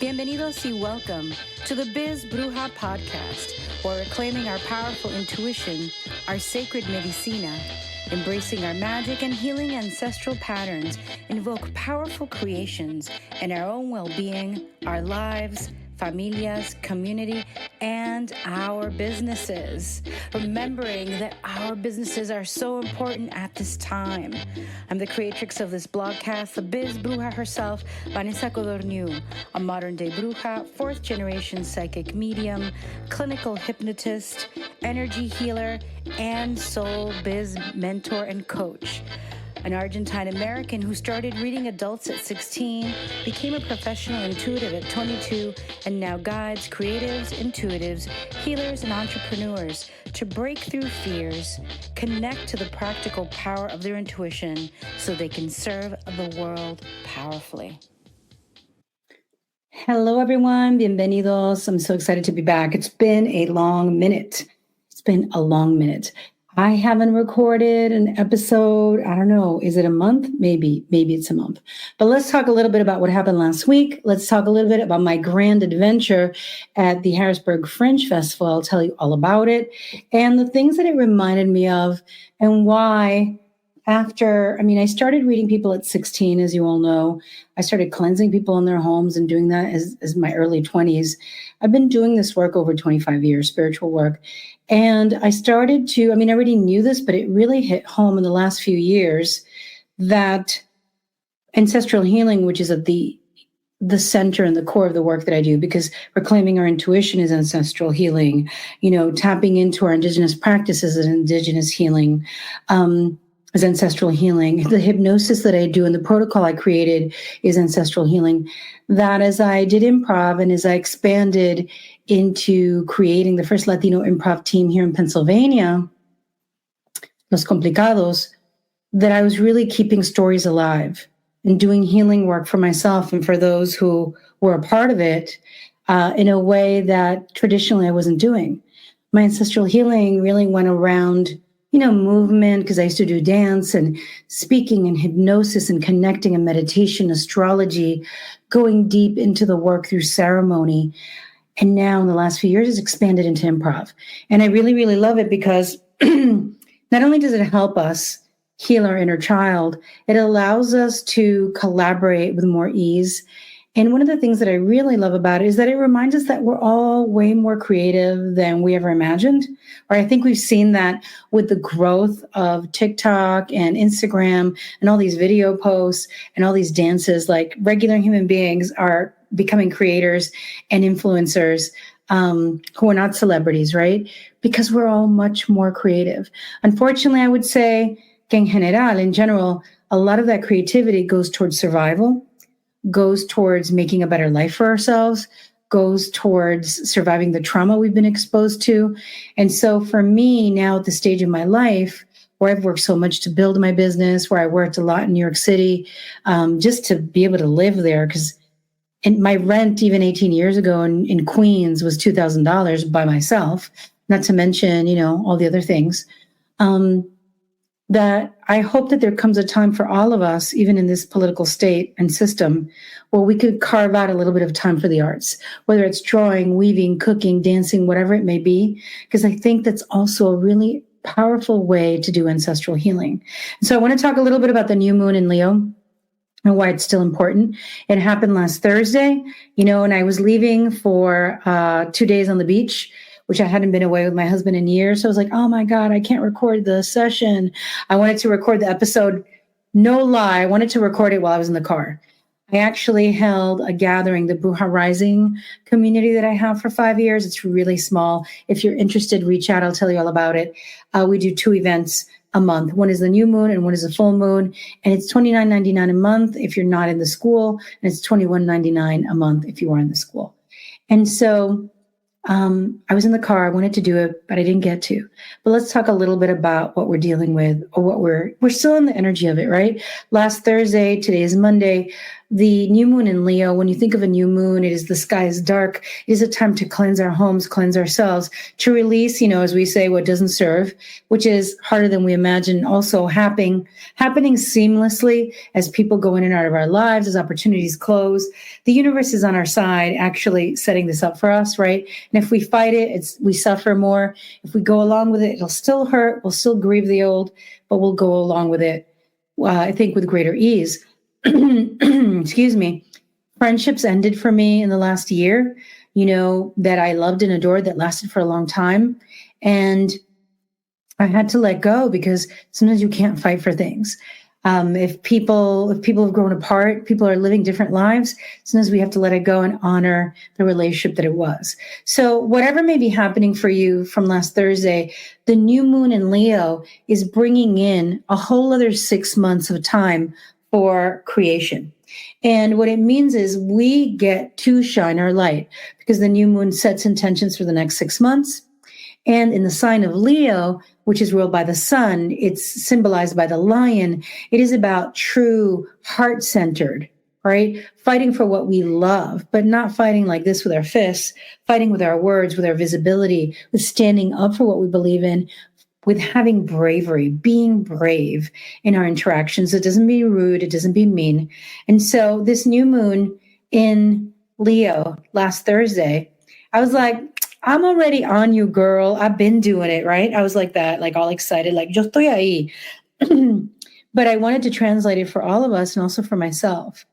Bienvenidos y welcome to the Biz Bruja podcast, where we're claiming our powerful intuition, our sacred medicina, embracing our magic and healing ancestral patterns, invoke powerful creations in our own well-being, our lives, familias, community, and our businesses. Remembering that our businesses are so important at this time. I'm the creatrix of this blogcast, the Biz Bruja herself, Vanessa Codorniu, a modern-day bruja, fourth-generation psychic medium, clinical hypnotist, energy healer, and soul biz mentor and coach. An Argentine-American who started reading adults at 16, became a professional intuitive at 22, and now guides creatives, intuitives, healers, and entrepreneurs to break through fears, connect to the practical power of their intuition so they can serve the world powerfully. Hello, everyone. Bienvenidos. I'm so excited to be back. It's been a long minute. I haven't recorded an episode. I don't know. Is it a month? Maybe it's a month. But let's talk a little bit about what happened last week. Let's talk a little bit about my grand adventure at the Harrisburg Fringe Festival. I'll tell you all about it and the things that it reminded me of and why I started reading people at 16, as you all know. I started cleansing people in their homes and doing that as my early 20s. I've been doing this work over 25 years, spiritual work. And I started to, I already knew this, but it really hit home in the last few years that ancestral healing, which is at the center and the core of the work that I do, because reclaiming our intuition is ancestral healing, tapping into our indigenous practices is indigenous healing, is ancestral healing. The hypnosis that I do and the protocol I created is ancestral healing. That as I did improv and as I expanded into creating the first Latino improv team here in Pennsylvania, Los Complicados, that I was really keeping stories alive and doing healing work for myself and for those who were a part of it in a way that traditionally I wasn't doing. My ancestral healing really went around movement, because I used to do dance and speaking and hypnosis and connecting and meditation, astrology, going deep into the work through ceremony. And now in the last few years, it's expanded into improv. And I really, really love it because not only does it help us heal our inner child, it allows us to collaborate with more ease. And one of the things that I really love about it is that it reminds us that we're all way more creative than we ever imagined. Or I think we've seen that with the growth of TikTok and Instagram and all these video posts and all these dances, like regular human beings are becoming creators and influencers who are not celebrities, right? Because we're all much more creative. Unfortunately, I would say que in general, a lot of that creativity goes towards survival, goes towards making a better life for ourselves, goes towards surviving the trauma we've been exposed to. And so for me now at the stage of my life where I've worked so much to build my business, where I worked a lot in New York City, just to be able to live there, because my rent even 18 years ago in Queens was $2,000 by myself, not to mention, all the other things. That I hope that there comes a time for all of us, even in this political state and system, where we could carve out a little bit of time for the arts, whether it's drawing, weaving, cooking, dancing, whatever it may be, because I think that's also a really powerful way to do ancestral healing. And so I want to talk a little bit about the new moon in Leo and why it's still important. It happened last Thursday, and I was leaving for 2 days on the beach, which I hadn't been away with my husband in years. So I was like, oh my God, I can't record the session. I wanted to record the episode. No lie, I wanted to record it while I was in the car. I actually held a gathering, the Bruja Rising community that I have for 5 years. It's really small. If you're interested, reach out. I'll tell you all about it. We do 2 events a month. One is the new moon and one is the full moon. And it's $29.99 a month if you're not in the school. And it's $21.99 a month if you are in the school. And so I was in the car. I wanted to do it, but I didn't get to. But let's talk a little bit about what we're dealing with, or what we're still in the energy of it, right? Last Thursday, today is Monday. the new moon in Leo, when you think of a new moon, it is the sky is dark. It is a time to cleanse our homes, cleanse ourselves, to release, as we say, what doesn't serve, which is harder than we imagine, also happening seamlessly as people go in and out of our lives, as opportunities close. The universe is on our side, actually setting this up for us, right? And if we fight it, we suffer more. If we go along with it, it'll still hurt. We'll still grieve the old, but we'll go along with it, I think, with greater ease. Excuse me. Friendships ended for me in the last year, that I loved and adored, that lasted for a long time. And I had to let go, because sometimes you can't fight for things. If people have grown apart, people are living different lives, sometimes we have to let it go and honor the relationship that it was. So whatever may be happening for you from last Thursday, the new moon in Leo is bringing in a whole other 6 months of time for creation. And what it means is we get to shine our light, because the new moon sets intentions for the next 6 months. And in the sign of Leo, which is ruled by the sun, it's symbolized by the lion. It is about true heart-centered, right? Fighting for what we love, but not fighting like this with our fists, fighting with our words, with our visibility, with standing up for what we believe in, with having bravery, being brave in our interactions. It doesn't be rude. It doesn't be mean. And so this new moon in Leo last Thursday, I was like, I'm already on you, girl. I've been doing it, right? I was like that, like all excited, like, yo estoy ahí. But I wanted to translate it for all of us and also for myself.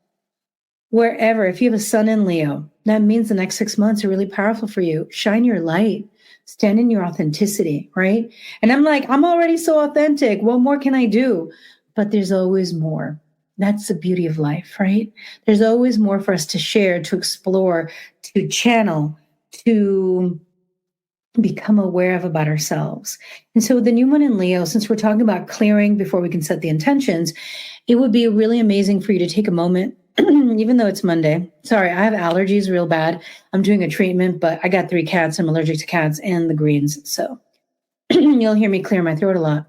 Wherever, if you have a sun in Leo, that means the next 6 months are really powerful for you. Shine your light. Stand in your authenticity, right? And I'm like, I'm already so authentic. What more can I do? But there's always more. That's the beauty of life, right? There's always more for us to share, to explore, to channel, to become aware of about ourselves. And so the new moon in Leo, since we're talking about clearing before we can set the intentions, it would be really amazing for you to take a moment, even though it's Monday. Sorry, I have allergies real bad. I'm doing a treatment, but I got 3 cats. I'm allergic to cats and the greens. So you'll hear me clear my throat a lot.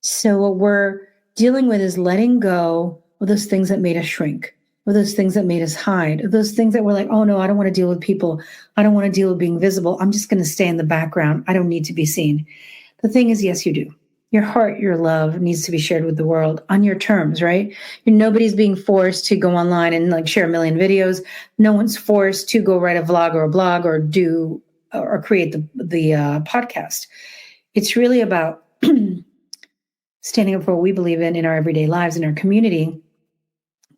So what we're dealing with is letting go of those things that made us shrink, of those things that made us hide, of those things that were like, oh no, I don't want to deal with people. I don't want to deal with being visible. I'm just going to stay in the background. I don't need to be seen. The thing is, yes, you do. Your heart, your love needs to be shared with the world on your terms, right? Nobody's being forced to go online and like share a million videos. No one's forced to go write a vlog or a blog or do or create the podcast. It's really about standing up for what we believe in our everyday lives, in our community,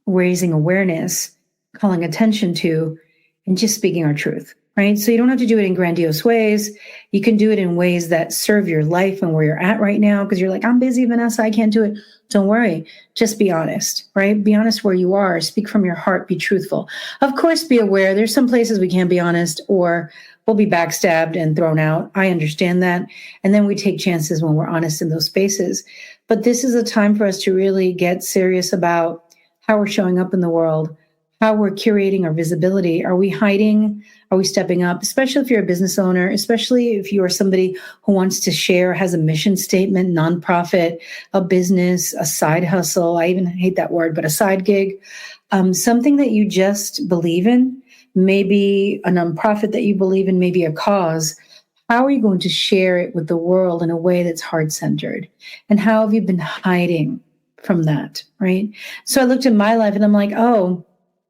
raising awareness, calling attention to, and just speaking our truth, right? So you don't have to do it in grandiose ways. You can do it in ways that serve your life and where you're at right now, because you're like, I'm busy, Vanessa, I can't do it. Don't worry. Just be honest, right? Be honest where you are. Speak from your heart. Be truthful. Of course, be aware. There's some places we can't be honest, or we'll be backstabbed and thrown out. I understand that. And then we take chances when we're honest in those spaces. But this is a time for us to really get serious about how we're showing up in the world, how we're curating our visibility. Are we hiding? Are we stepping up? Especially if you're a business owner, especially if you are somebody who wants to share, has a mission statement, nonprofit, a business, a side hustle. I even hate that word, but a side gig, something that you just believe in, maybe a nonprofit that you believe in, maybe a cause. How are you going to share it with the world in a way that's heart-centered? And how have you been hiding from that, right? So I looked at my life and I'm like, oh,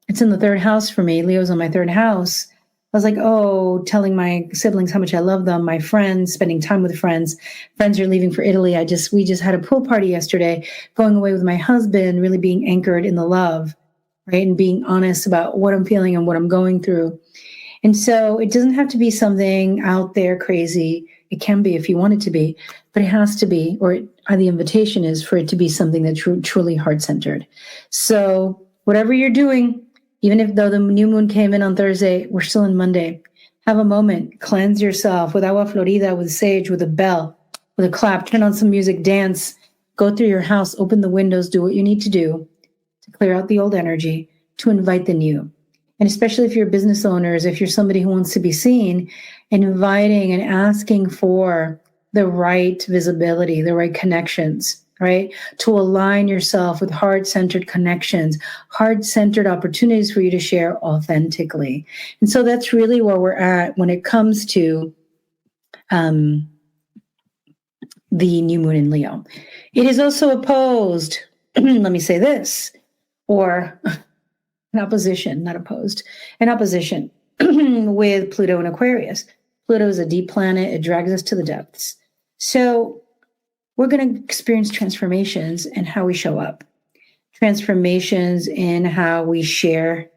it's in the 3rd house for me. Leo's on my 3rd house. I was like, oh, telling my siblings how much I love them, my friends, spending time with friends. Friends are leaving for Italy. We just had a pool party yesterday, going away with my husband, really being anchored in the love, right? And being honest about what I'm feeling and what I'm going through. And so it doesn't have to be something out there crazy. It can be if you want it to be, but it has to be, or the invitation is for it to be something that's truly heart-centered. So whatever you're doing, even if though the new moon came in on Thursday, we're still in Monday. Have a moment, cleanse yourself with agua florida, with sage, with a bell, with a clap, turn on some music, dance, go through your house, open the windows, do what you need to do to clear out the old energy, to invite the new. And especially if you're business owners, if you're somebody who wants to be seen, and inviting and asking for the right visibility, the right connections, right? To align yourself with heart-centered connections, heart-centered opportunities for you to share authentically. And so that's really where we're at when it comes to the new moon in Leo. It is also opposed, let me say this, or an opposition, not opposed, an opposition with Pluto and Aquarius. Pluto is a deep planet. It drags us to the depths. So we're going to experience transformations in how we show up, transformations in how we share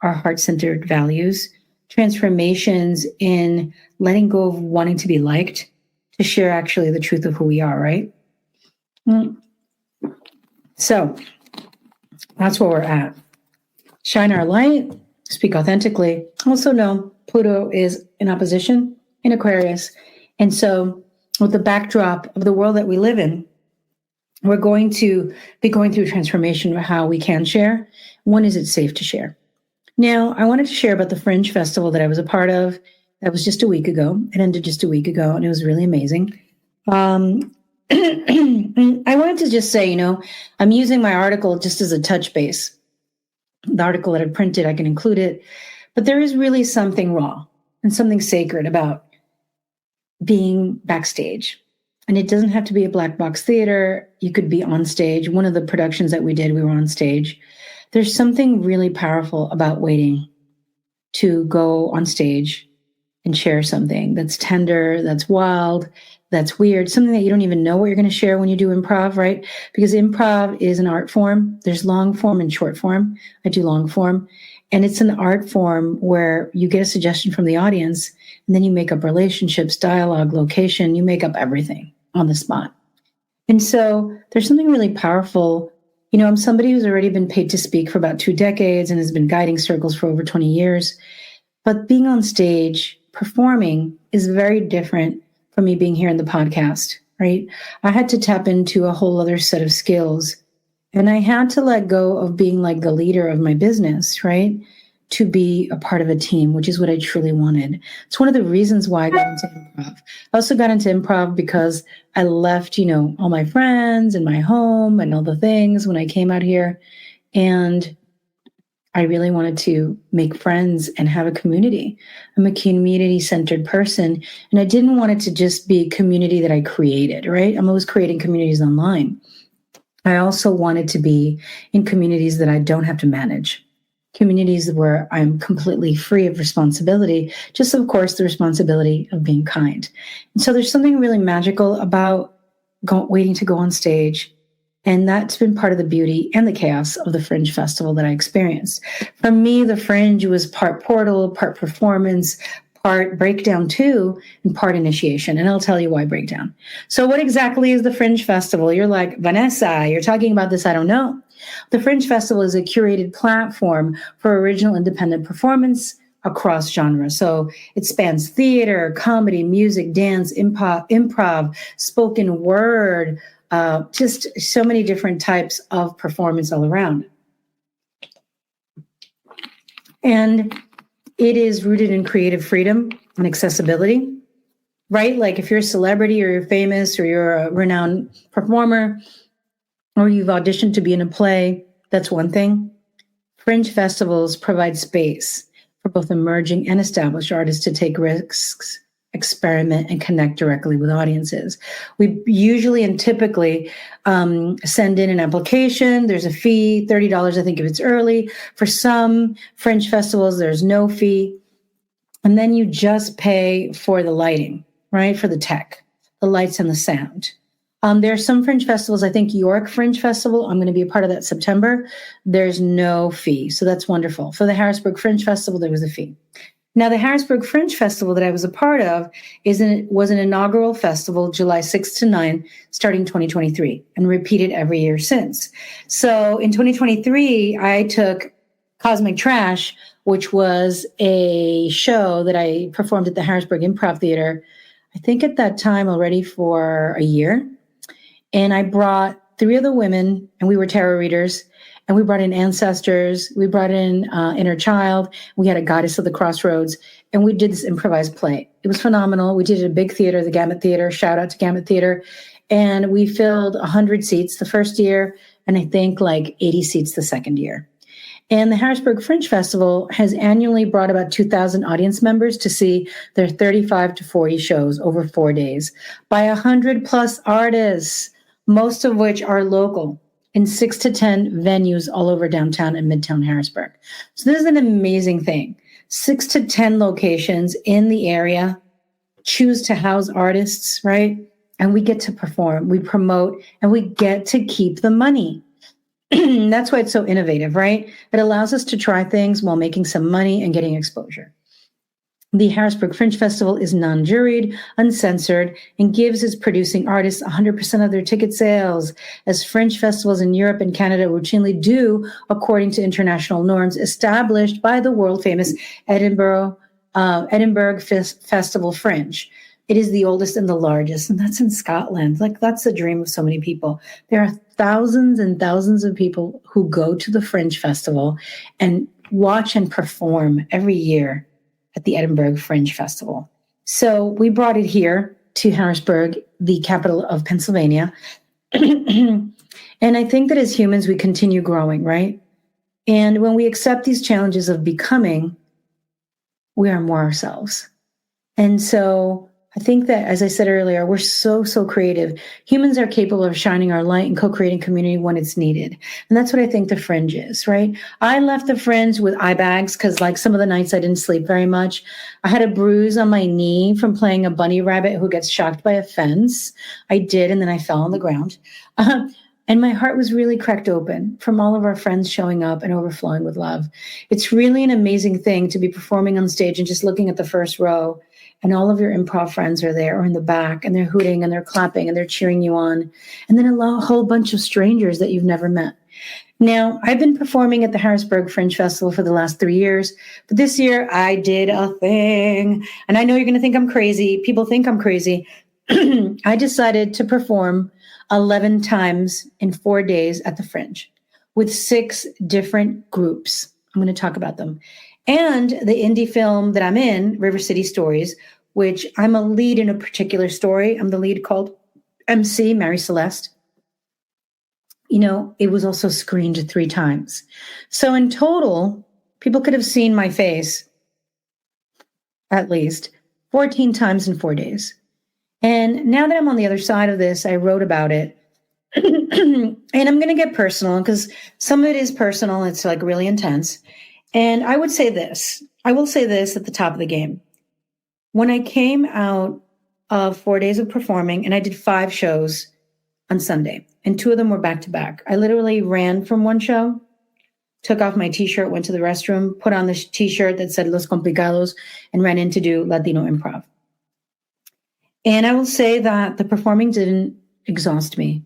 our heart-centered values, transformations in letting go of wanting to be liked, to share actually the truth of who we are, right? So that's where we're at. Shine our light, speak authentically. Also know Pluto is in opposition in Aquarius. And so with the backdrop of the world that we live in, we're going to be going through a transformation of how we can share. When is it safe to share? Now, I wanted to share about the Fringe Festival that I was a part of. That was just a week ago. It ended just a week ago, and it was really amazing. I wanted to just say, I'm using my article just as a touch base. The article that I printed, I can include it. But there is really something raw and something sacred about being backstage. And it doesn't have to be a black box theater. You could be on stage. One of the productions that we did, we were on stage. There's something really powerful about waiting to go on stage and share something that's tender, that's wild, that's weird, something that you don't even know what you're going to share when you do improv, right? Because improv is an art form. There's long form and short form. I do long form. And it's an art form where you get a suggestion from the audience, and then you make up relationships, dialogue, location, you make up everything on the spot. And so there's something really powerful. I'm somebody who's already been paid to speak for about 2 decades and has been guiding circles for over 20 years. But being on stage, performing, is very different from me being here in the podcast, right? I had to tap into a whole other set of skills. And I had to let go of being like the leader of my business, right? To be a part of a team, which is what I truly wanted. It's one of the reasons why I got into improv. I also got into improv because I left, all my friends and my home and all the things when I came out here. And I really wanted to make friends and have a community. I'm a community-centered person, and I didn't want it to just be a community that I created, right? I'm always creating communities online. I also wanted to be in communities that I don't have to manage, communities where I'm completely free of responsibility, just, of course, the responsibility of being kind. And so there's something really magical about waiting to go on stage. And that's been part of the beauty and the chaos of the Fringe Festival that I experienced. For me, the Fringe was part portal, part performance, part breakdown too, and part initiation. And I'll tell you why breakdown. So what exactly is the Fringe Festival? You're like, Vanessa, you're talking about this, I don't know. The Fringe Festival is a curated platform for original independent performance across genres. So it spans theater, comedy, music, dance, improv, spoken word, just so many different types of performance all around. And it is rooted in creative freedom and accessibility, right? Like if you're a celebrity or you're famous or you're a renowned performer or you've auditioned to be in a play, that's one thing. Fringe festivals provide space for both emerging and established artists to take risks, experiment, and connect directly with audiences. We usually and typically send in an application. There's a fee, $30, I think, if it's early. For some Fringe festivals, there's no fee. And then you just pay for the lighting, right? For the tech, the lights and the sound. There are some Fringe festivals, I think York Fringe Festival, I'm going to be a part of that September. There's no fee. So that's wonderful. For the Harrisburg Fringe Festival, there was a fee. Now, the Harrisburg Fringe Festival that I was a part of was an inaugural festival, July 6th to 9th, starting 2023, and repeated every year since. So in 2023, I took Cosmic Trash, which was a show that I performed at the Harrisburg Improv Theater, I think at that time already for a year. And I brought 3 other women, and we were tarot readers. And we brought in ancestors, we brought in inner child, we had a goddess of the crossroads, and we did this improvised play. It was phenomenal. We did it at a big theater, the Gamut Theater, shout out to Gamut Theater. And we filled 100 seats the first year, and I think like 80 seats the second year. And the Harrisburg Fringe Festival has annually brought about 2,000 audience members to see their 35 to 40 shows over 4 days by 100 plus artists, most of which are local, in 6 to 10 venues all over downtown and midtown Harrisburg. So this is an amazing thing. 6 to 10 locations in the area choose to house artists, right? And we get to perform, we promote, and we get to keep the money. That's why it's so innovative, right? It allows us to try things while making some money and getting exposure. The Harrisburg Fringe Festival is non-juried, uncensored, and gives its producing artists 100% of their ticket sales, as fringe festivals in Europe and Canada routinely do, according to international norms established by the world-famous Edinburgh Festival Fringe. It is the oldest and the largest, and that's in Scotland. Like, that's the dream of so many people. There are thousands and thousands of people who go to the Fringe Festival and watch and perform every year at the Edinburgh Fringe Festival. So we brought it here to Harrisburg, the capital of Pennsylvania. And I think that as humans, we continue growing, right? And when we accept these challenges of becoming, we are more ourselves. And so I think that, as I said earlier, we're so creative. Humans are capable of shining our light and co-creating community when it's needed. And that's what I think the Fringe is, right? I left the Fringe with eye bags because, like, some of the nights I didn't sleep very much. I had a bruise on my knee from playing a bunny rabbit who gets shocked by a fence. I did, and then I fell on the ground. And my heart was really cracked open from all of our friends showing up and overflowing with love. It's really an amazing thing to be performing on stage and just looking at the first row, and all of your improv friends are there or in the back, and they're hooting and they're clapping and they're cheering you on. And then a whole bunch of strangers that you've never met. Now, I've been performing at the Harrisburg Fringe Festival for the last 3 years, but this year I did a thing. And I know you're going to think I'm crazy. People think I'm crazy. I decided to perform 11 times in 4 days at the Fringe with 6 different groups. I'm going to talk about them. And the indie film that I'm in, River City Stories, which I'm a lead in a particular story. I'm the lead called MC, Mary Celeste. You know, it was also screened 3 times. So in total, people could have seen my face at least 14 times in 4 days. And now that I'm on the other side of this, I wrote about it. And I'm going to get personal because some of it is personal. It's like really intense. And I will say this at the top of the game. When I came out of 4 days of performing, and I did 5 shows on Sunday, and 2 of them were back to back. I literally ran from one show, took off my t-shirt, went to the restroom, put on this t-shirt that said Los Complicados, and ran in to do Latino improv. And I will say that the performing didn't exhaust me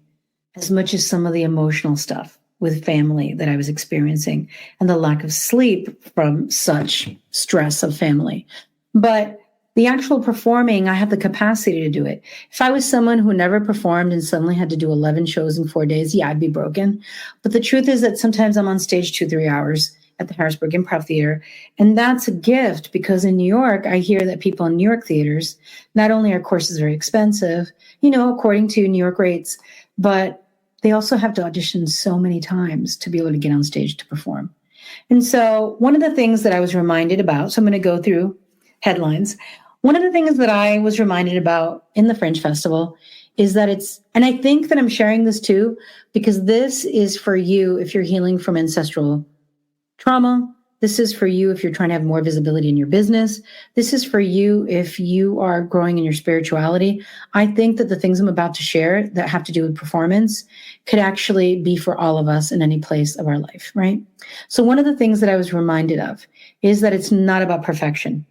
as much as some of the emotional stuff with family that I was experiencing and the lack of sleep from such stress of family. But the actual performing, I have the capacity to do it. If I was someone who never performed and suddenly had to do 11 shows in 4 days, yeah, I'd be broken. But the truth is that sometimes I'm on stage 2-3 hours at the Harrisburg Improv Theater. And that's a gift because in New York, I hear that people in New York theaters, not only are courses very expensive, you know, according to New York rates, but they also have to audition so many times to be able to get on stage to perform. And so one of the things that I was reminded about, so I'm going to go through headlines. One of the things that I was reminded about in the Fringe Festival is that and I think that I'm sharing this too, because this is for you if you're healing from ancestral trauma. This is for you if you're trying to have more visibility in your business. This is for you if you are growing in your spirituality. I think that the things I'm about to share that have to do with performance could actually be for all of us in any place of our life, right? So one of the things that I was reminded of is that it's not about perfection.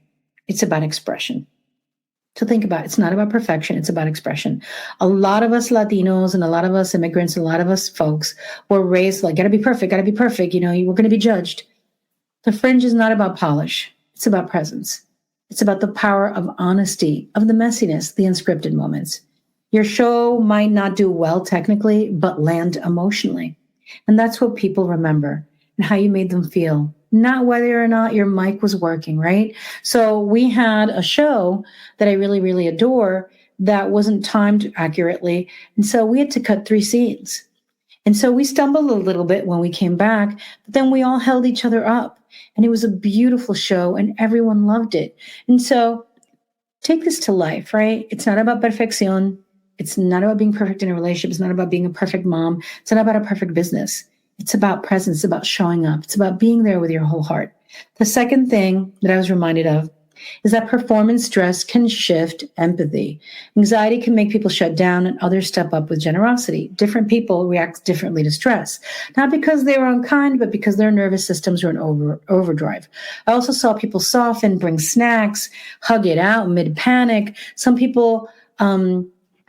It's about expression. So think about it. It's not about perfection. It's about expression. A lot of us Latinos and a lot of us immigrants, a lot of us folks were raised like, gotta be perfect. You know, we're going to be judged. The Fringe is not about polish. It's about presence. It's about the power of honesty, of the messiness, the unscripted moments. Your show might not do well technically, but land emotionally. And that's what people remember and how you made them feel, not whether or not your mic was working, right? So we had a show that I really, really adore that wasn't timed accurately. And so we had to cut 3 scenes. And so we stumbled a little bit when we came back, but then we all held each other up. And it was a beautiful show and everyone loved it. And so take this to life, right? It's not about perfección. It's not about being perfect in a relationship. It's not about being a perfect mom. It's not about a perfect business. It's about presence. It's about showing up. It's about being there with your whole heart. The second thing that I was reminded of is that performance stress can shift empathy. Anxiety can make people shut down and others step up with generosity. Different people react differently to stress, not because they were unkind, but because their nervous systems were in overdrive. I also saw people soften, bring snacks, hug it out mid-panic. Some people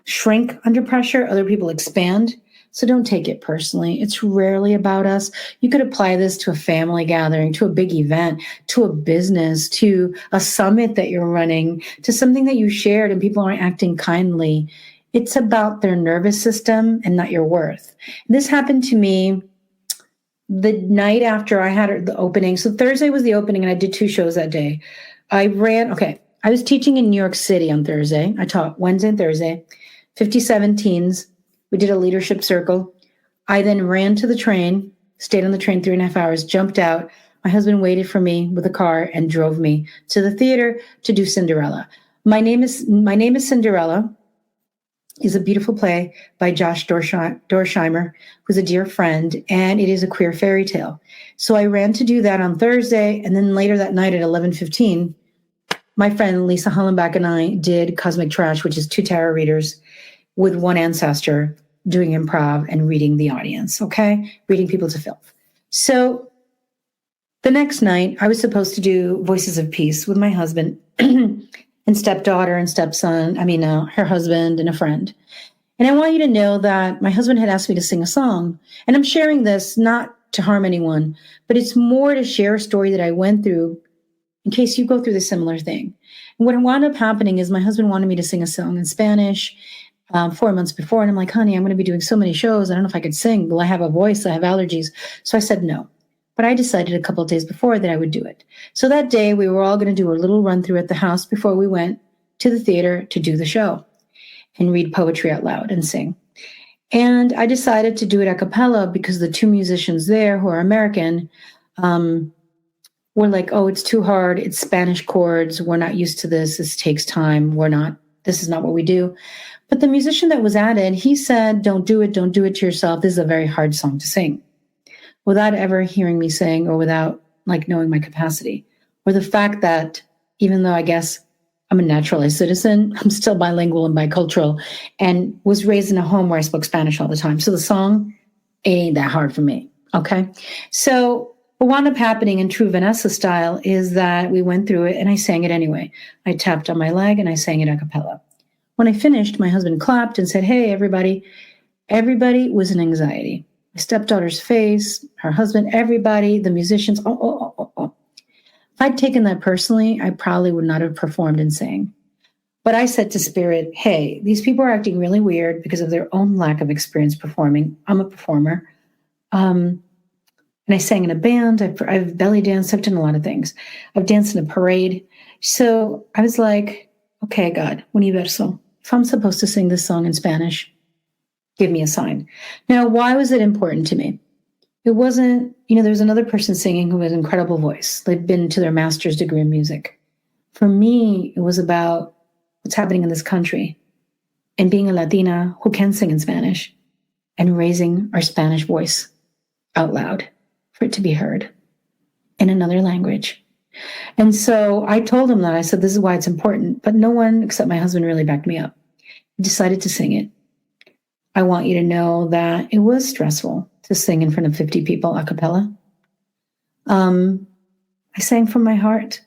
shrink under pressure, other people expand. So don't take it personally. It's rarely about us. You could apply this to a family gathering, to a big event, to a business, to a summit that you're running, to something that you shared and people aren't acting kindly. It's about their nervous system and not your worth. This happened to me the night after I had the opening. So Thursday was the opening and I did 2 shows that day. I was teaching in New York City on Thursday. I taught Wednesday and Thursday, 57 teens. We did a leadership circle. I then ran to the train, stayed on the train 3.5 hours, jumped out. My husband waited for me with a car and drove me to the theater to do Cinderella. My Name is Cinderella is a beautiful play by Josh Dorsheimer, who's a dear friend, and it is a queer fairy tale. So I ran to do that on Thursday, and then later that night at 11:15, my friend Lisa Hollenbach and I did Cosmic Trash, which is 2 tarot readers with 1 ancestor doing improv and reading the audience, okay? Reading people to filth. So the next night, I was supposed to do Voices of Peace with my husband and stepdaughter and stepson, her husband and a friend. And I want you to know that my husband had asked me to sing a song. And I'm sharing this not to harm anyone, but it's more to share a story that I went through in case you go through the similar thing. And what wound up happening is my husband wanted me to sing a song in Spanish 4 months before. And I'm like, honey, I'm going to be doing so many shows. I don't know if I could sing. Will I have a voice? I have allergies. So I said no. But I decided a couple of days before that I would do it. So that day we were all going to do a little run through at the house before we went to the theater to do the show and read poetry out loud and sing. And I decided to do it a cappella because the 2 musicians there who are American were like, oh, it's too hard. It's Spanish chords. We're not used to this. This takes time. This is not what we do. But the musician that was at it, he said, don't do it to yourself. This is a very hard song to sing, without ever hearing me sing or without knowing my capacity, or the fact that even though I guess I'm a naturalized citizen, I'm still bilingual and bicultural and was raised in a home where I spoke Spanish all the time. So the song ain't that hard for me. Okay. So what wound up happening in true Vanessa style is that we went through it and I sang it anyway. I tapped on my leg and I sang it a cappella. When I finished, my husband clapped and said, hey, everybody was in anxiety. My stepdaughter's face, her husband, everybody, the musicians. Oh. If I'd taken that personally, I probably would not have performed and sang. But I said to Spirit, hey, these people are acting really weird because of their own lack of experience performing. I'm a performer. And I sang in a band. I've belly danced. I've done a lot of things. I've danced in a parade. So I was like, okay, God, universo. If I'm supposed to sing this song in Spanish, give me a sign. Now, why was it important to me? It wasn't, there was another person singing who had an incredible voice. They'd been to their master's degree in music. For me, it was about what's happening in this country and being a Latina who can sing in Spanish and raising our Spanish voice out loud for it to be heard in another language. And so I told him that. I said, this is why it's important. But no one except my husband really backed me up. I decided to sing it. I want you to know that it was stressful to sing in front of 50 people a cappella. I sang from my heart.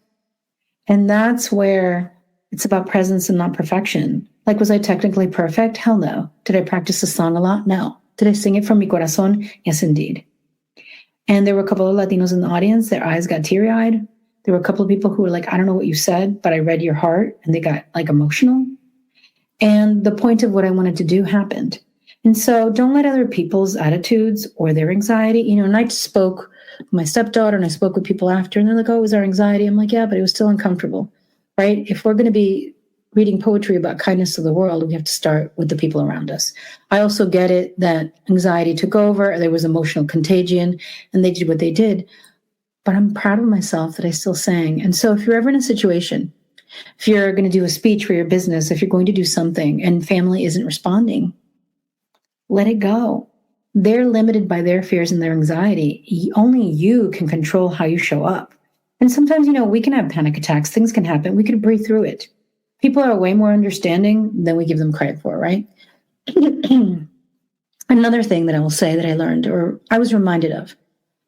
And that's where it's about presence and not perfection. Was I technically perfect? Hell no. Did I practice the song a lot? No. Did I sing it from mi corazón? Yes, indeed. And there were a couple of Latinos in the audience. Their eyes got teary-eyed. There were a couple of people who were like, I don't know what you said, but I read your heart. And they got emotional. And the point of what I wanted to do happened. And so don't let other people's attitudes or their anxiety, and I spoke with my stepdaughter and I spoke with people after and they're like, oh, it was our anxiety. I'm like, yeah, but it was still uncomfortable, right? If we're going to be reading poetry about kindness to the world, we have to start with the people around us. I also get it that anxiety took over, there was emotional contagion, and they did what they did. But I'm proud of myself that I still sang. And so if you're ever in a situation, if you're going to do a speech for your business, if you're going to do something and family isn't responding, let it go. They're limited by their fears and their anxiety. Only you can control how you show up. And sometimes, we can have panic attacks. Things can happen. We can breathe through it. People are way more understanding than we give them credit for, right? Another thing that I will say that I learned, or I was reminded of,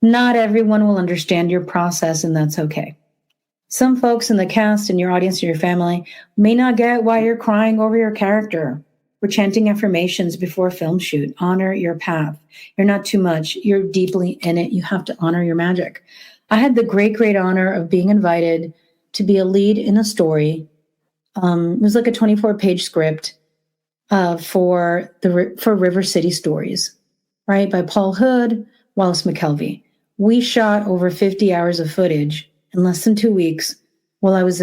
not everyone will understand your process, and that's okay. Some folks in the cast and your audience and your family may not get why you're crying over your character. We're chanting affirmations before a film shoot. Honor your path. You're not too much. You're deeply in it. You have to honor your magic. I had the great, great honor of being invited to be a lead in a story. It was like a 24-page script for River City Stories, right, by Paul Hood, Wallace McKelvey. We shot over 50 hours of footage in less than 2 weeks while I was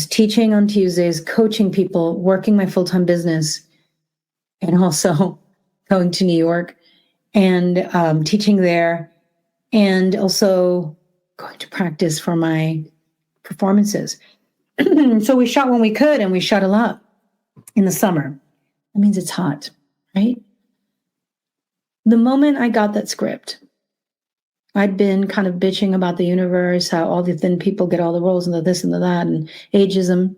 teaching on Tuesdays, coaching people, working my full-time business, and also going to New York and teaching there, and also going to practice for my performances. So we shot when we could, and we shot a lot in the summer. That means it's hot, right? The moment I got that script, I'd been kind of bitching about the universe, how all the thin people get all the roles and the this and the that and ageism.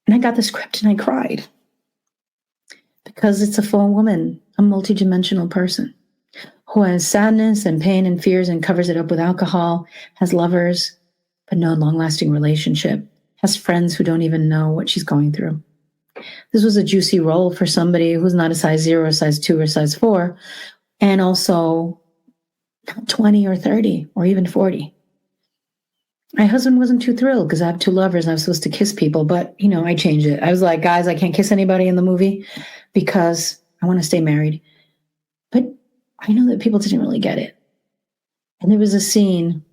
And I got the script and I cried because it's a full woman, a multidimensional person who has sadness and pain and fears and covers it up with alcohol, has lovers, but no long-lasting relationship, has friends who don't even know what she's going through. This was a juicy role for somebody who's not a size 0, a size 2, or size 4, and also 20 or 30 or even 40. My husband wasn't too thrilled because I have 2 lovers and I was supposed to kiss people, but I changed it. I was like, guys, I can't kiss anybody in the movie because I want to stay married. But I know that people didn't really get it. And there was a scene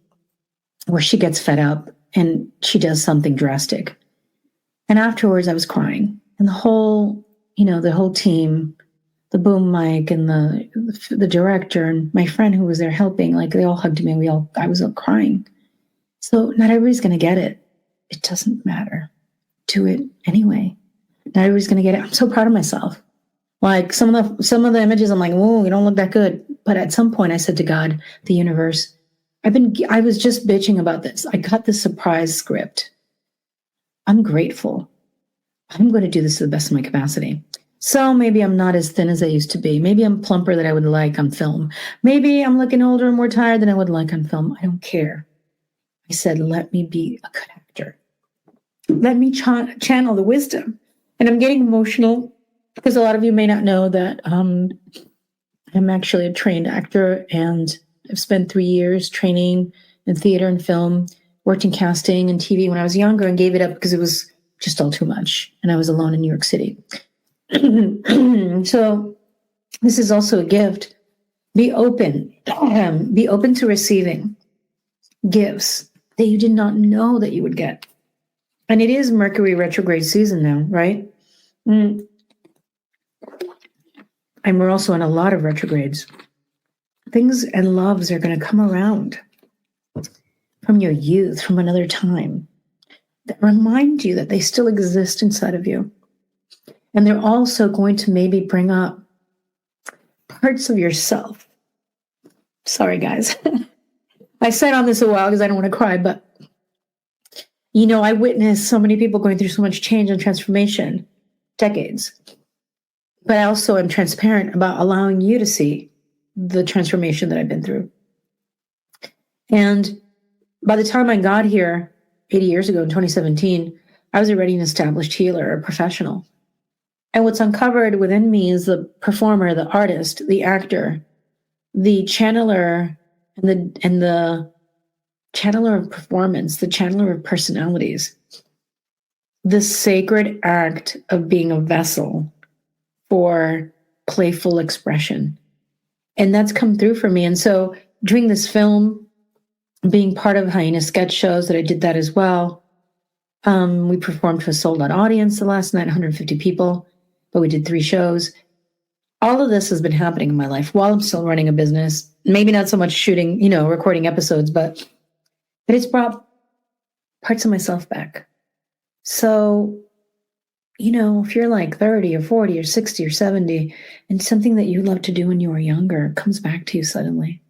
where she gets fed up and she does something drastic. And afterwards I was crying. And the whole team, the boom mic and the director and my friend who was there helping, like they all hugged me and I was all crying. So not everybody's going to get it. It doesn't matter. Do it anyway. Not everybody's going to get it. I'm so proud of myself. Like some of the images, I'm like, whoa, you don't look that good. But at some point I said to God, the universe, I was just bitching about this. I got this surprise script. I'm grateful. I'm going to do this to the best of my capacity. So maybe I'm not as thin as I used to be. Maybe I'm plumper than I would like on film. Maybe I'm looking older and more tired than I would like on film. I don't care. I said, let me be a good actor. Let me channel the wisdom. And I'm getting emotional because a lot of you may not know that I'm actually a trained actor, and I've spent 3 years training in theater and film, worked in casting and TV when I was younger, and gave it up because it was just all too much. And I was alone in New York City. So this is also a gift. Be open. Be open to receiving gifts that you did not know that you would get. And it is Mercury retrograde season now, right? And we're also in a lot of retrogrades. Things and loves are going to come around from your youth, from another time, that remind you that they still exist inside of you. And they're also going to maybe bring up parts of yourself. Sorry, guys. I said on this a while because I don't want to cry, but I witnessed so many people going through so much change and transformation, decades. But I also am transparent about allowing you to see the transformation that I've been through. And by the time I got here 80 years ago in 2017, I was already an established healer, a professional. And what's uncovered within me is the performer, the artist, the actor, the channeler, and the channeler of performance, the channeler of personalities, the sacred act of being a vessel for playful expression. And that's come through for me. And so doing this film, being part of Hyena sketch shows, that I did that as well, We performed to a sold-out audience the last night, 150 people, but we did 3 shows. All of this has been happening in my life while I'm still running a business. Maybe not so much shooting, recording episodes, but it's brought parts of myself back. So, if you're like 30 or 40 or 60 or 70 and something that you loved to do when you were younger comes back to you suddenly,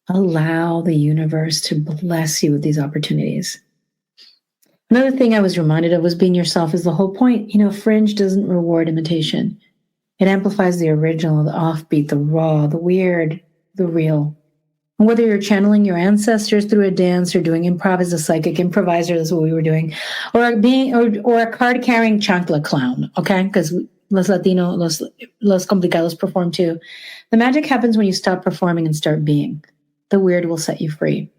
allow the universe to bless you with these opportunities. Another thing I was reminded of was being yourself is the whole point. Fringe doesn't reward imitation. It amplifies the original, the offbeat, the raw, the weird, the real. And whether you're channeling your ancestors through a dance or doing improv as a psychic improviser, that's what we were doing, or being or a card-carrying chancla clown, okay? Because Los Latinos, Los Complicados perform too. The magic happens when you stop performing and start being. The weird will set you free.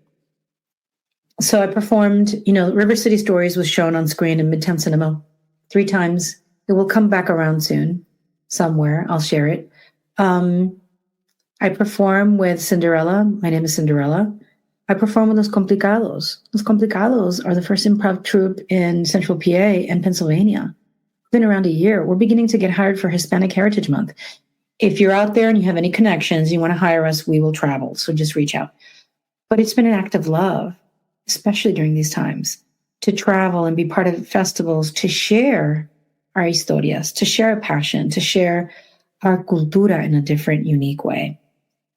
So I performed, River City Stories was shown on screen in Midtown Cinema 3 times. It will come back around soon, somewhere. I'll share it. I perform with Cinderella. My name is Cinderella. I perform with Los Complicados. Los Complicados are the first improv troupe in Central PA and Pennsylvania. Been around a year. We're beginning to get hired for Hispanic Heritage Month. If you're out there and you have any connections, you want to hire us, we will travel. So just reach out. But it's been an act of love, especially during these times, to travel and be part of festivals, to share our historias, to share a passion, to share our cultura in a different, unique way.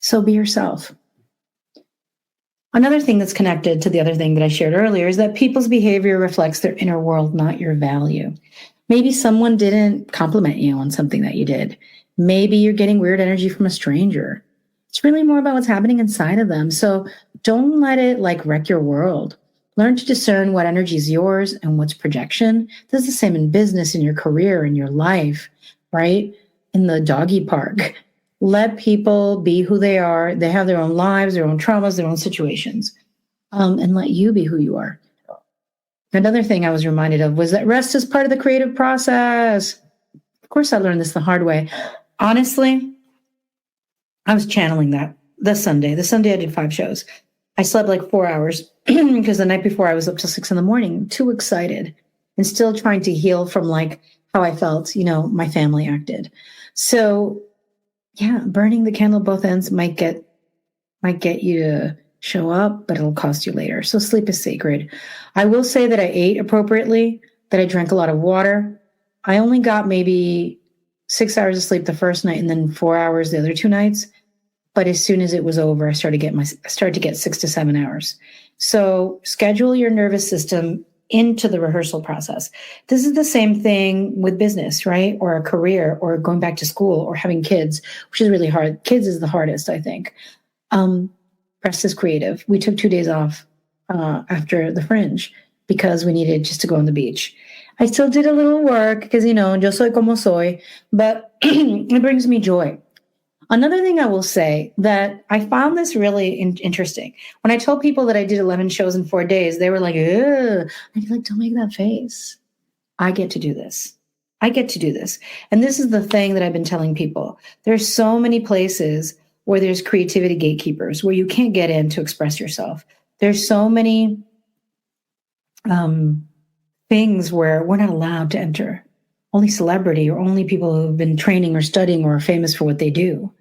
So be yourself. Another thing that's connected to the other thing that I shared earlier is that people's behavior reflects their inner world, not your value. Maybe someone didn't compliment you on something that you did. Maybe you're getting weird energy from a stranger. It's really more about what's happening inside of them. So don't let it wreck your world. Learn to discern what energy is yours and what's projection. This is the same in business, in your career, in your life, right? In the doggy park. Let people be who they are. They have their own lives, their own traumas, their own situations. And let you be who you are. Another thing I was reminded of was that rest is part of the creative process. Of course, I learned this the hard way. Honestly, I was channeling that this Sunday. This Sunday, I did 5 shows. I slept 4 hours because the night before I was up till 6 a.m, too excited and still trying to heal from how I felt, my family acted. So yeah, burning the candle at both ends might get you to show up, but it'll cost you later. So sleep is sacred. I will say that I ate appropriately, that I drank a lot of water. I only got maybe 6 hours of sleep the first night and then 4 hours the other 2 nights. But as soon as it was over, I started to get 6 to 7 hours. So schedule your nervous system into the rehearsal process. This is the same thing with business, right? Or a career, or going back to school, or having kids, which is really hard. Kids is the hardest, I think. Rest is creative. We took 2 days off after the Fringe because we needed just to go on the beach. I still did a little work because, yo soy como soy, but it brings me joy. Another thing I will say that I found this really interesting. When I told people that I did 11 shows in 4 days, they were like, ugh. I'd be like, don't make that face. I get to do this. I get to do this. And this is the thing that I've been telling people. There's so many places where there's creativity gatekeepers, where you can't get in to express yourself. There's so many things where we're not allowed to enter. Only celebrity or only people who've been training or studying or are famous for what they do.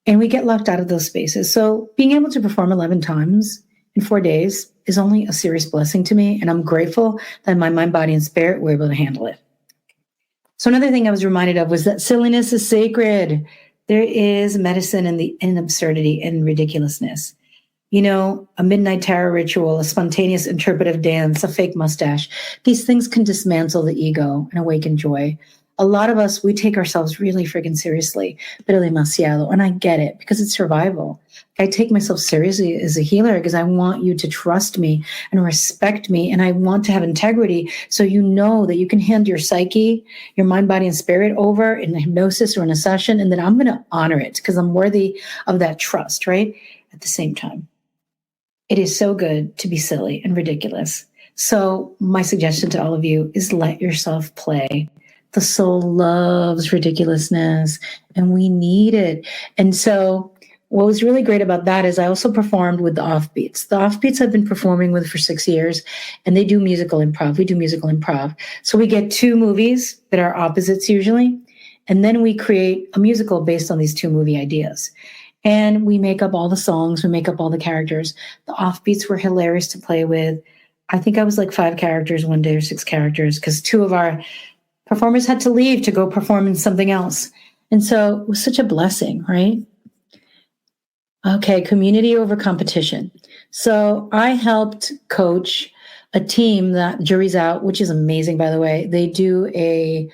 And we get locked out of those spaces. So being able to perform 11 times in 4 days is only a serious blessing to me. And I'm grateful that my mind, body, and spirit were able to handle it. So another thing I was reminded of was that silliness is sacred. There is medicine in absurdity and ridiculousness. A midnight tarot ritual, a spontaneous interpretive dance, a fake mustache. These things can dismantle the ego and awaken joy. A lot of us, we take ourselves really freaking seriously, pero demasiado. And I get it because it's survival. I take myself seriously as a healer because I want you to trust me and respect me. And I want to have integrity so you know that you can hand your psyche, your mind, body, and spirit over in a hypnosis or in a session, and that I'm going to honor it because I'm worthy of that trust, right? At the same time. It is so good to be silly and ridiculous. So my suggestion to all of you is let yourself play. The soul loves ridiculousness and we need it. And so what was really great about that is I also performed with the Offbeats. The Offbeats I've been performing with for 6 years, and they do musical improv. We do musical improv. So we get two movies that are opposites usually, and then we create a musical based on these two movie ideas. And we make up all the songs, we make up all the characters. The Offbeats were hilarious to play with. I think I was like 5 characters one day or 6 characters because 2 of our performers had to leave to go perform in something else. And so it was such a blessing, right? Okay, community over competition. So I helped coach a team that Jury's Out, which is amazing, by the way. They do a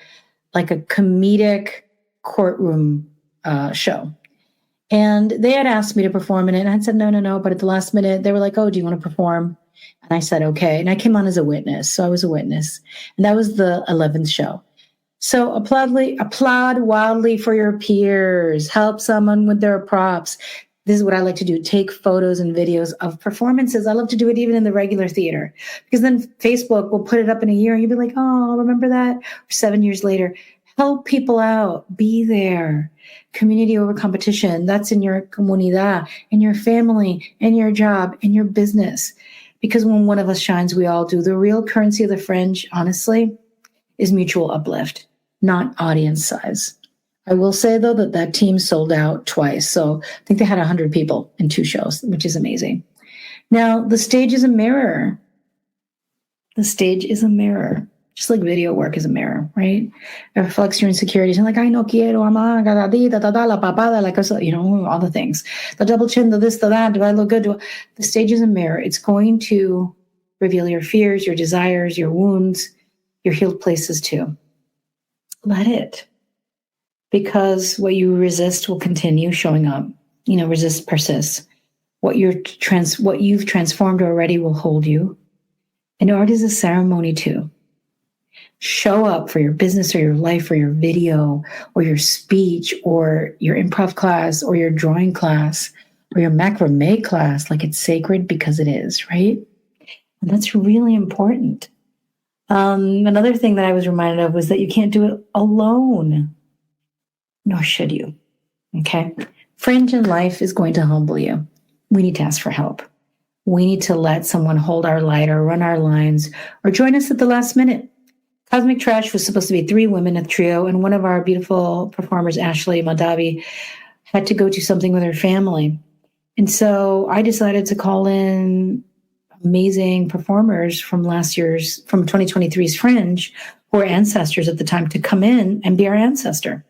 comedic courtroom show. And they had asked me to perform in it. And I said, no. But at the last minute, they were like, oh, do you want to perform? And I said, okay. And I came on as a witness. So I was a witness. And that was the 11th show. So applaud wildly for your peers. Help someone with their props. This is what I like to do. Take photos and videos of performances. I love to do it even in the regular theater. Because then Facebook will put it up in a year and you'll be like, oh, remember that? Or 7 years later. Help people out. Be there. Community over competition. That's in your comunidad, in your family, in your job, in your business. Because when one of us shines, we all do. The real currency of the Fringe, honestly, is mutual uplift, not audience size. I will say, though, that team sold out twice. So I think they had 100 people in 2 shows, which is amazing. Now, the stage is a mirror. The stage is a mirror. Just like video work is a mirror, right? It reflects your insecurities. And like, I no quiero, ama, la papada, like, all the things. The double chin, the this, the that, do I look good? The stage is a mirror. It's going to reveal your fears, your desires, your wounds, your healed places too. Let it. Because what you resist will continue showing up. Resist persists. What you've transformed already will hold you. And art is a ceremony too. Show up for your business or your life or your video or your speech or your improv class or your drawing class or your macrame class like it's sacred because it is, right? And that's really important. Another thing that I was reminded of was that you can't do it alone, nor should you, okay? Fringe in life is going to humble you. We need to ask for help. We need to let someone hold our light or run our lines or join us at the last minute. Cosmic Trash was supposed to be 3 women, a trio, and one of our beautiful performers, Ashley Madavi, had to go do something with her family. And so I decided to call in amazing performers from 2023's Fringe, who were ancestors at the time, to come in and be our ancestor.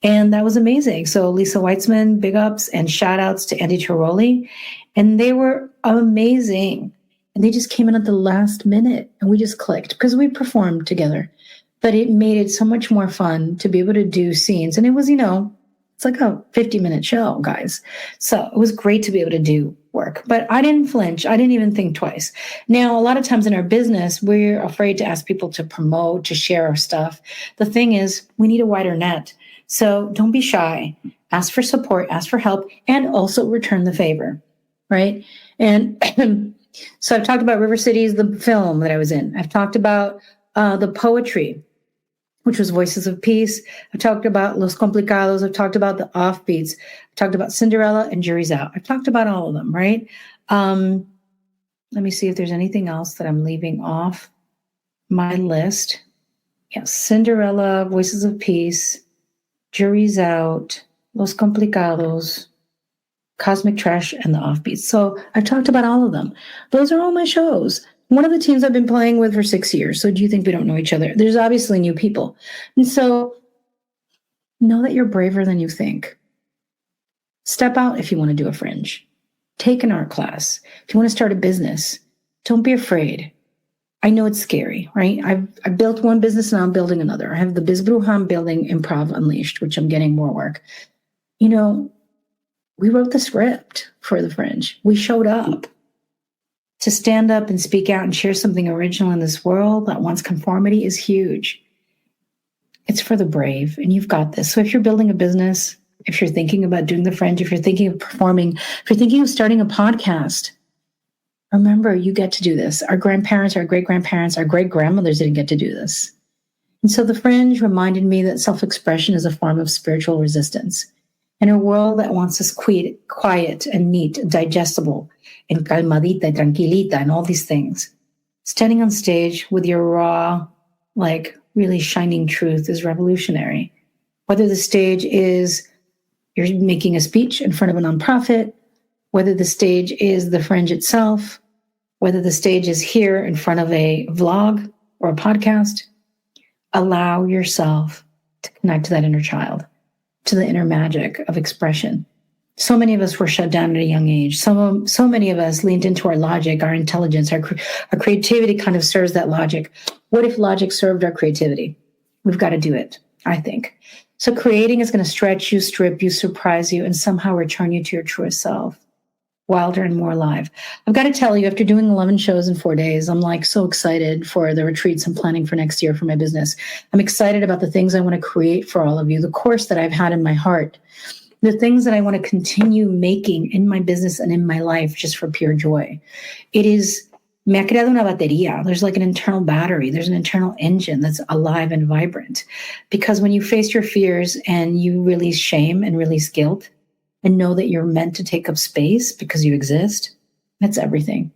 And that was amazing. So Lisa Weitzman, big ups and shout outs to Andy Tiroli. And they were amazing. And they just came in at the last minute and we just clicked because we performed together. But it made it so much more fun to be able to do scenes. And it was, it's like a 50-minute show, guys. So it was great to be able to do work. But I didn't flinch. I didn't even think twice. Now, a lot of times in our business, we're afraid to ask people to promote, to share our stuff. The thing is, we need a wider net. So don't be shy. Ask for support, ask for help, and also return the favor, right? And so I've talked about River Cities, the film that I was in. I've talked about the poetry, which was Voices of Peace. I've talked about Los Complicados. I've talked about the Offbeats. I've talked about Cinderella and Jury's Out. I've talked about all of them, right? Let me see if there's anything else that I'm leaving off my list. Yes, Cinderella, Voices of Peace, Jury's Out, Los Complicados, Cosmic Trash, and the Offbeats. So I've talked about all of them. Those are all my shows. One of the teams I've been playing with for 6 years. So do you think we don't know each other? There's obviously new people. And so know that you're braver than you think. Step out if you want to do a Fringe. Take an art class. If you want to start a business, don't be afraid. I know it's scary, right? I built one business, now I'm building another. I have the Biz Bruja, I'm building Improv Unleashed, which I'm getting more work. We wrote the script for the Fringe. We showed up to stand up and speak out and share something original in this world that wants conformity is huge. It's for the brave, and you've got this. So if you're building a business, if you're thinking about doing the Fringe, if you're thinking of performing, if you're thinking of starting a podcast, remember, you get to do this. Our grandparents, our great-grandparents, our great-grandmothers didn't get to do this. And so the Fringe reminded me that self-expression is a form of spiritual resistance. In a world that wants us quiet and neat, digestible, and calmadita and tranquilita and all these things, standing on stage with your raw, like really shining truth is revolutionary. Whether the stage is you're making a speech in front of a nonprofit, whether the stage is the Fringe itself, whether the stage is here in front of a vlog or a podcast, allow yourself to connect to that inner child, to the inner magic of expression. So many of us were shut down at a young age. So many of us leaned into our logic, our intelligence, our creativity kind of serves that logic. What if logic served our creativity? We've got to do it, I think. So creating is going to stretch you, strip you, surprise you, and somehow return you to your truest self, wilder and more alive. I've got to tell you, after doing 11 shows in 4 days, I'm like so excited for the retreats I'm planning for next year for my business. I'm excited about the things I want to create for all of you, the course that I've had in my heart, the things that I want to continue making in my business and in my life just for pure joy. It is, me ha creado una batería. There's like an internal battery. There's an internal engine that's alive and vibrant. Because when you face your fears and you release shame and release guilt and know that you're meant to take up space because you exist, that's everything.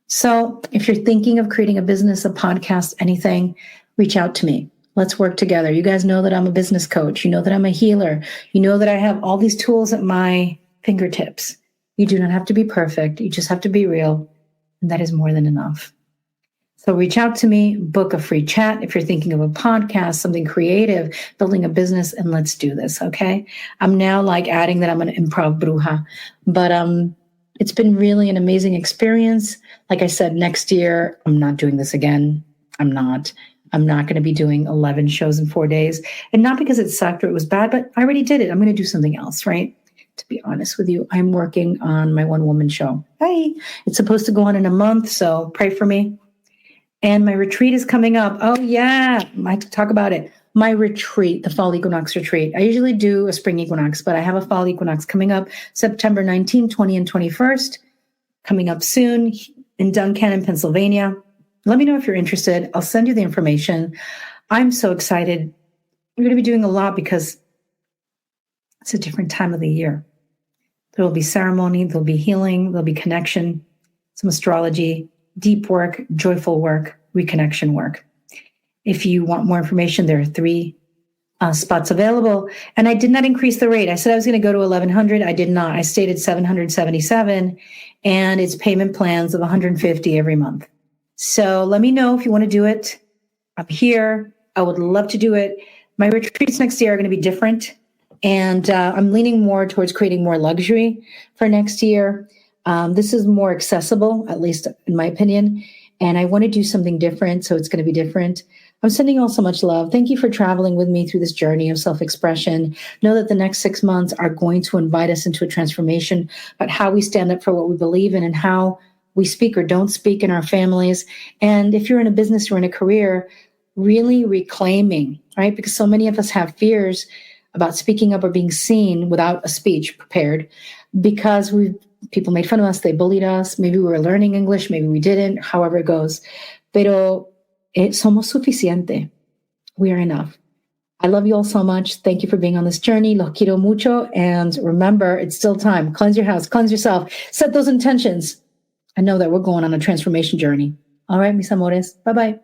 So if you're thinking of creating a business, a podcast, anything, reach out to me. Let's work together. You guys know that I'm a business coach. You know that I'm a healer. You know that I have all these tools at my fingertips. You do not have to be perfect. You just have to be real. And that is more than enough. So reach out to me, book a free chat if you're thinking of a podcast, something creative, building a business, and let's do this, okay? I'm now like adding that I'm an improv bruja, but it's been really an amazing experience. Like I said, next year, I'm not doing this again. I'm not going to be doing 11 shows in 4 days. And not because it sucked or it was bad, but I already did it. I'm going to do something else, right? To be honest with you, I'm working on my one-woman show. Hey, it's supposed to go on in a month, so pray for me. And my retreat is coming up. Oh, yeah, I have to talk about it. My retreat, the fall equinox retreat. I usually do a spring equinox, but I have a fall equinox coming up September 19, 20, and 21st, coming up soon in Duncannon, Pennsylvania. Let me know if you're interested. I'll send you the information. I'm so excited. We're going to be doing a lot because it's a different time of the year. There will be ceremony, there'll be healing, there'll be connection, some astrology, deep work, joyful work, reconnection work. If you want more information, there are 3 spots available. And I did not increase the rate. I said I was going to go to 1,100. I did not. I stayed at 777, and it's payment plans of 150 every month. So let me know if you want to do it. I'm here. I would love to do it. My retreats next year are going to be different. And I'm leaning more towards creating more luxury for next year. This is more accessible, at least in my opinion. And I want to do something different, so it's going to be different. I'm sending you all so much love. Thank you for traveling with me through this journey of self-expression. Know that the next 6 months are going to invite us into a transformation about how we stand up for what we believe in and how we speak or don't speak in our families. And if you're in a business or in a career, really reclaiming, right? Because so many of us have fears about speaking up or being seen without a speech prepared because people made fun of us, they bullied us, maybe we were learning English, maybe we didn't, however it goes. Pero somos suficiente. We are enough. I love you all so much. Thank you for being on this journey. Los quiero mucho. And remember, it's still time. Cleanse your house, cleanse yourself, set those intentions. I know that we're going on a transformation journey. All right, mis amores. Bye-bye.